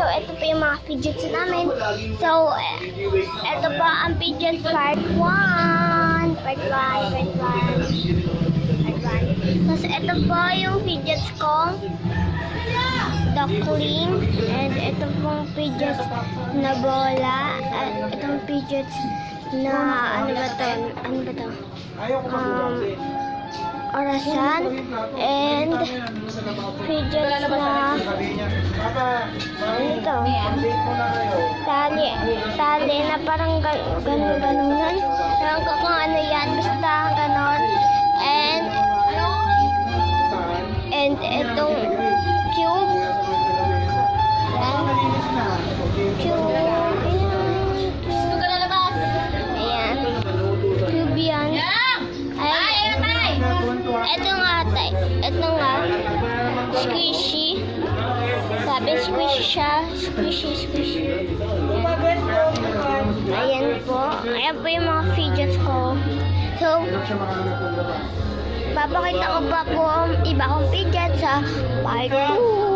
So, ito po yung mga fidgets namin. So, ito po ang fidgets part 1. Part 1. Tapos, ito po yung fidgets kong duckling. And ito pong fidgets na bola. At itong fidgets na, ano ba to? Orasan. And fidgets na, ano ito? Tali na parang ganon-ganonan. Ewan ko kung ano yan. Basta ganon. And itong cube. Cube. Gusto ka lalabas? Ayan. Cube yan. Ito nga. Squishy. Sabi squishy siya. Squishy. Ayan po. Ayan po yung mga fidgets ko. So, papakita ko pa po ang iba kong fidget sa part 2.